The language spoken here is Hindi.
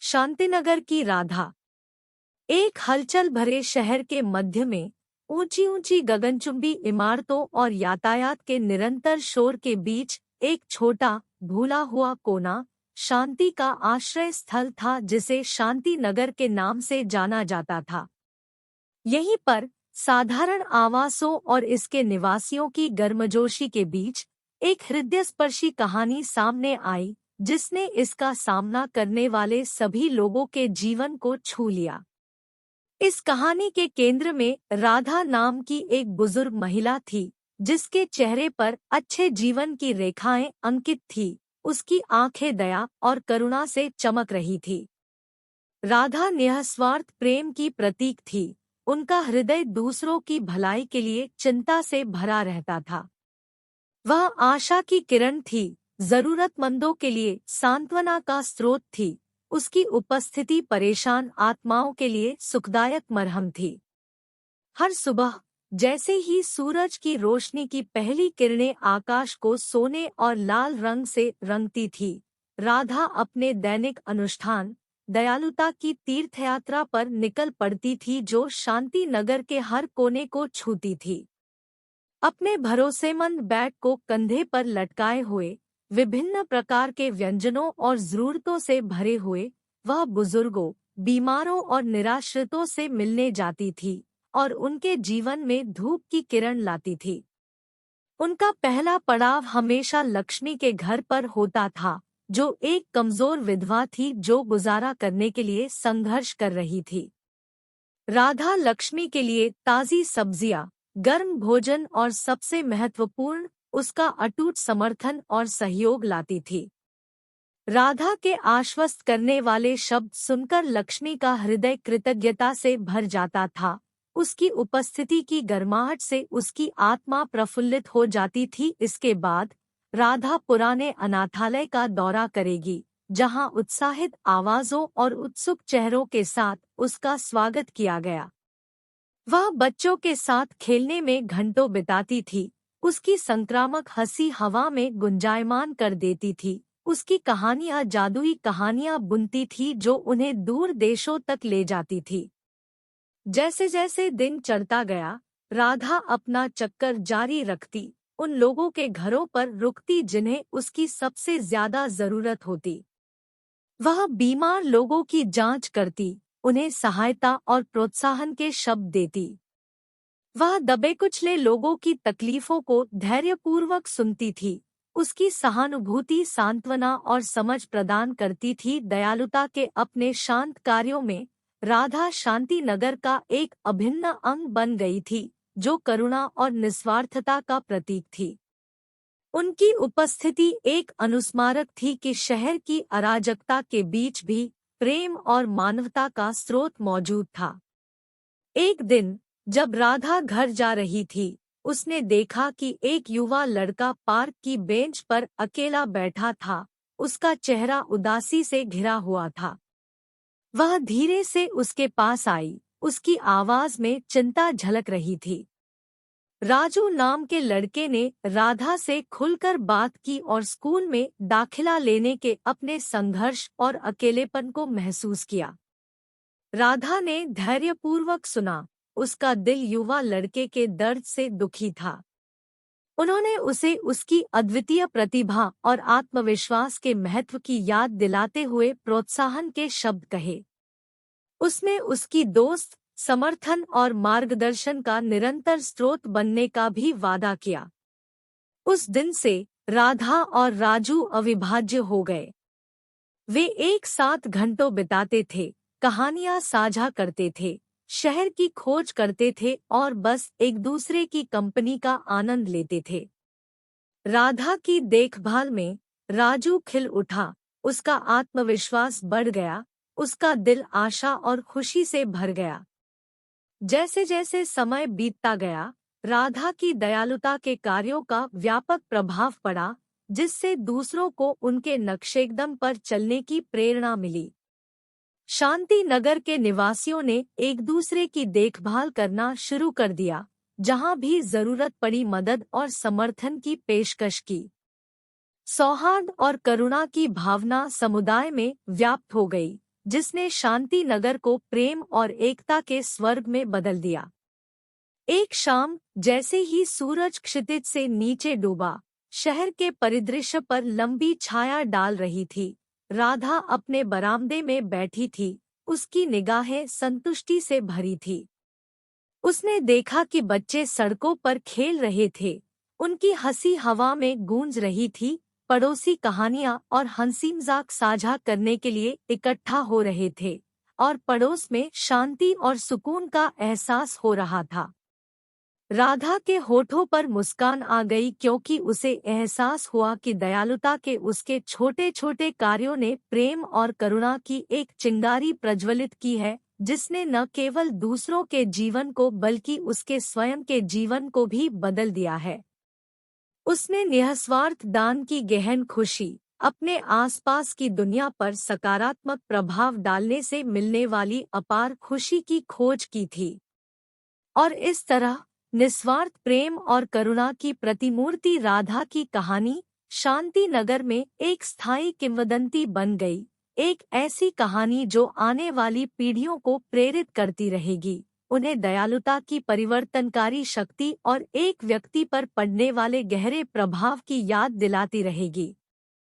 शांतिनगर की राधा। एक हलचल भरे शहर के मध्य में ऊंची ऊंची गगनचुंबी इमारतों और यातायात के निरंतर शोर के बीच एक छोटा भूला हुआ कोना शांति का आश्रय स्थल था, जिसे शांति नगर के नाम से जाना जाता था। यहीं पर साधारण आवासों और इसके निवासियों की गर्मजोशी के बीच एक हृदयस्पर्शी कहानी सामने आई, जिसने इसका सामना करने वाले सभी लोगों के जीवन को छू लिया। इस कहानी के केंद्र में राधा नाम की एक बुजुर्ग महिला थी, जिसके चेहरे पर अच्छे जीवन की रेखाएं अंकित थी। उसकी आंखें दया और करुणा से चमक रही थी। राधा निस्वार्थ प्रेम की प्रतीक थी। उनका हृदय दूसरों की भलाई के लिए चिंता से भरा रहता था। वह आशा की किरण थी, जरूरतमंदों के लिए सांत्वना का स्रोत थी। उसकी उपस्थिति परेशान आत्माओं के लिए सुखदायक मरहम थी। हर सुबह जैसे ही सूरज की रोशनी की पहली किरणें आकाश को सोने और लाल रंग से रंगती थी, राधा अपने दैनिक अनुष्ठान दयालुता की तीर्थयात्रा पर निकल पड़ती थी, जो शांति नगर के हर कोने को छूती थी। अपने भरोसेमंद बैग को कंधे पर लटकाए हुए, विभिन्न प्रकार के व्यंजनों और जरूरतों से भरे हुए, वह बुजुर्गों, बीमारों और निराश्रितों से मिलने जाती थी और उनके जीवन में धूप की किरण लाती थी। उनका पहला पड़ाव हमेशा लक्ष्मी के घर पर होता था, जो एक कमजोर विधवा थी जो गुजारा करने के लिए संघर्ष कर रही थी। राधा लक्ष्मी के लिए ताज़ी सब्जियां, गर्म भोजन और सबसे महत्वपूर्ण, उसका अटूट समर्थन और सहयोग लाती थी। राधा के आश्वस्त करने वाले शब्द सुनकर लक्ष्मी का हृदय कृतज्ञता से भर जाता था। उसकी उपस्थिति की गर्माहट से उसकी आत्मा प्रफुल्लित हो जाती थी। इसके बाद राधा पुराने अनाथालय का दौरा करेगी, जहां उत्साहित आवाजों और उत्सुक चेहरों के साथ उसका स्वागत किया गया। वह बच्चों के साथ खेलने में घंटों बिताती थी। उसकी संक्रामक हंसी हवा में गुंजायमान कर देती थी। उसकी कहानियां जादुई कहानियां बुनती थी, जो उन्हें दूर देशों तक ले जाती थी। जैसे जैसे दिन चढ़ता गया, राधा अपना चक्कर जारी रखती, उन लोगों के घरों पर रुकती जिन्हें उसकी सबसे ज्यादा जरूरत होती। वह बीमार लोगों की जांच करती, उन्हें सहायता और प्रोत्साहन के शब्द देती। वह दबे कुचले लोगों की तकलीफों को धैर्यपूर्वक सुनती थी। उसकी सहानुभूति सांत्वना और समझ प्रदान करती थी। दयालुता के अपने शांत कार्यों में राधा शांति नगर का एक अभिन्न अंग बन गई थी, जो करुणा और निस्वार्थता का प्रतीक थी। उनकी उपस्थिति एक अनुस्मारक थी कि शहर की अराजकता के बीच भी प्रेम और मानवता का स्रोत मौजूद था। एक दिन जब राधा घर जा रही थी, उसने देखा कि एक युवा लड़का पार्क की बेंच पर अकेला बैठा था। उसका चेहरा उदासी से घिरा हुआ था। वह धीरे से उसके पास आई, उसकी आवाज में चिंता झलक रही थी। राजू नाम के लड़के ने राधा से खुलकर बात की और स्कूल में दाखिला लेने के अपने संघर्ष और अकेलेपन को महसूस किया। राधा ने धैर्यपूर्वक सुना। उसका दिल युवा लड़के के दर्द से दुखी था। उन्होंने उसे उसकी अद्वितीय प्रतिभा और आत्मविश्वास के महत्व की याद दिलाते हुए प्रोत्साहन के शब्द कहे। उसने उसकी दोस्त, समर्थन और मार्गदर्शन का निरंतर स्रोत बनने का भी वादा किया। उस दिन से राधा और राजू अविभाज्य हो गए। वे एक साथ घंटों बिताते थे, कहानियां साझा करते थे, शहर की खोज करते थे और बस एक दूसरे की कंपनी का आनंद लेते थे। राधा की देखभाल में राजू खिल उठा, उसका आत्मविश्वास बढ़ गया, उसका दिल आशा और खुशी से भर गया। जैसे जैसे समय बीतता गया, राधा की दयालुता के कार्यों का व्यापक प्रभाव पड़ा, जिससे दूसरों को उनके नक्शेकदम पर चलने की प्रेरणा मिली। शांति नगर के निवासियों ने एक दूसरे की देखभाल करना शुरू कर दिया, जहां भी जरूरत पड़ी मदद और समर्थन की पेशकश की। सौहार्द और करुणा की भावना समुदाय में व्याप्त हो गई, जिसने शांति नगर को प्रेम और एकता के स्वर्ग में बदल दिया। एक शाम, जैसे ही सूरज क्षितिज से नीचे डूबा, शहर के परिदृश्य पर लंबी छाया डाल रही थी। राधा अपने बरामदे में बैठी थी, उसकी निगाहें संतुष्टि से भरी थी। उसने देखा कि बच्चे सड़कों पर खेल रहे थे, उनकी हंसी हवा में गूंज रही थी। पड़ोसी कहानियां और हंसी मजाक साझा करने के लिए इकट्ठा हो रहे थे और पड़ोस में शांति और सुकून का एहसास हो रहा था। राधा के होठों पर मुस्कान आ गई, क्योंकि उसे एहसास हुआ कि दयालुता के उसके छोटे छोटे कार्यों ने प्रेम और करुणा की एक चिंगारी प्रज्वलित की है, जिसने न केवल दूसरों के जीवन को बल्कि उसके स्वयं के जीवन को भी बदल दिया है। उसने निस्वार्थ दान की गहन खुशी, अपने आसपास की दुनिया पर सकारात्मक प्रभाव डालने से मिलने वाली अपार खुशी की खोज की थी। और इस तरह निस्वार्थ प्रेम और करुणा की प्रतिमूर्ति राधा की कहानी शांति नगर में एक स्थायी किंवदंती बन गई, एक ऐसी कहानी जो आने वाली पीढ़ियों को प्रेरित करती रहेगी, उन्हें दयालुता की परिवर्तनकारी शक्ति और एक व्यक्ति पर पड़ने वाले गहरे प्रभाव की याद दिलाती रहेगी।